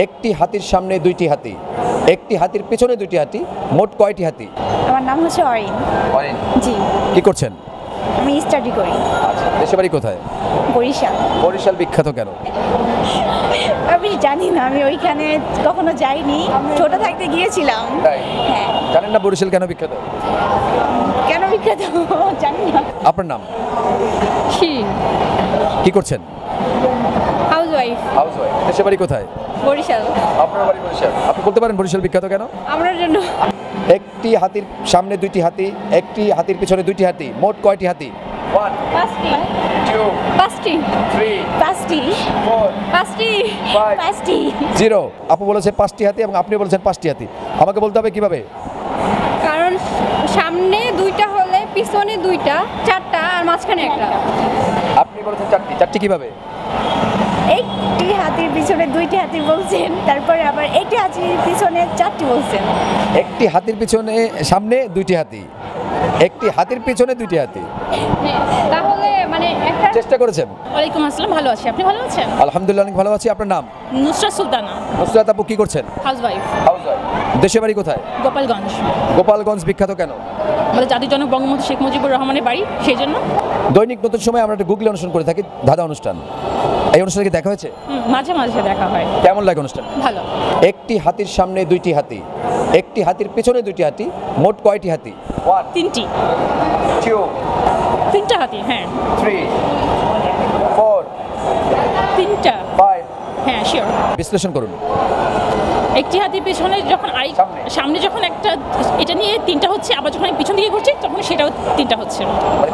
একটি হাতির সামনে দুইটি হাতি, একটি হাতির পেছনে দুইটি হাতি, মোট কয়টি হাতি? আমার নাম হচ্ছে অরিন। অরিন, জি। কি করছেন? আমি স্টাডি করি। আচ্ছা, দেশের বাড়ি কোথায়? বরিশাল। বরিশাল বিখ্যাত কেন? আমি জানি না, আমি ওইখানে কখনো যাইনি, ছোট থাকতে গিয়েছিলাম। তাই? হ্যাঁ। জানেন না বরিশাল কেন বিখ্যাত? কেন বিখ্যাত জানি না। আপনার নাম? শিরিন। কি করছেন? হাউসওয়াইফ। হাউসওয়াইফ। দেশের বাড়ি কোথায়? বরিশাল। আপনার বাড়ি বরিশাল। আপনি বলতে পারেন বরিশাল বিখ্যাত কেন? আমার জন্য একটি হাতির সামনে দুইটি হাতি, একটি হাতির পিছনে দুইটি হাতি, মোট কয়টি হাতি? 1 পাঁচটি 2 পাঁচটি 3 পাঁচটি 4 পাঁচটি 5 পাঁচটি 0। আপু বলেছে 5টি হাতি এবং আপনি বলেছেন 5টি হাতি। আমাকে বলতে হবে কিভাবে? কারণ সামনে দুইটা হলে পিছনে দুইটা, চারটা আর মাঝখানে একটা। আপনি বলেছেন 4টি। 4টি কিভাবে? একটি হাতির পিছনে দুইটি হাতি বলছেন, তারপরে আবার একটি হাতির পিছনে চারটি বলছেন। একটি হাতির পিছনে সামনে দুইটি হাতি, একটি হাতির পিছনে দুইটি হাতি। তাহলে মানে একটা। চেষ্টা করেছেন? ওয়ালাইকুম আসসালাম, ভালো আছি, আপনি ভালো আছেন? আলহামদুলিল্লাহ অনেক ভালো আছি। আপনার নাম? নুসরাত সুলতানা। নুসরাত আপু কি করছেন? হাউসওয়াইফ। হাউসওয়াইফ। দেশের বাড়ি কোথায়? গোপালগঞ্জ। গোপালগঞ্জ বিখ্যাত কেন? আমাদের জাতির জনক বঙ্গবন্ধু শেখ মুজিবুর রহমানের বাড়ি, সেই জন্য। দৈনিক নতুন সময় আমরা একটা গুগলি অনুষ্ঠান করে থাকি, ধাঁধা অনুষ্ঠান। এই অনুষ্ঠানে কি দেখা হয়েছে? মাঝে মাঝে দেখা হয়। কেমন লাগে অনুষ্ঠান? ভালো। একটি হাতির সামনে দুইটি হাতি, একটি হাতির পেছনে দুইটি হাতি, মোট কয়টি হাতি? 1 তিনটি 2 তিনটা হাতি, হ্যাঁ। 3 4 তিনটা, 5। হ্যাঁ শিওর। বিশ্লেষণ করুন। একটি হাতির পেছনে যখন সামনে যখন একটা এটা নিয়ে তিনটা হচ্ছে, আবার যখন আমি পিছন দিকে ঘুরছি তখন সেটাও তিনটা হচ্ছে। মানে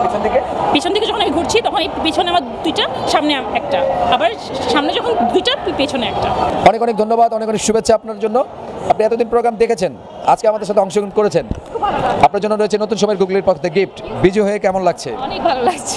পিছন দিকে যখন আমি ঘুরছি তখন এই পিছনে আমার দুইটা, সামনে একটা, আবার সামনে যখন দুইটা পেছনে একটা। অনেক অনেক ধন্যবাদ, অনেক অনেক শুভেচ্ছা আপনার জন্য। আপনি এতদিন প্রোগ্রাম দেখেছেন, আজকে আমাদের সাথে অংশগ্রহণ করেছেন। আপনার জন্য রয়েছে নতুন সময়ের গুগলির পক্ষ থেকে গিফট। বিজয় হয়ে কেমন লাগছে? অনেক ভালো লাগছে।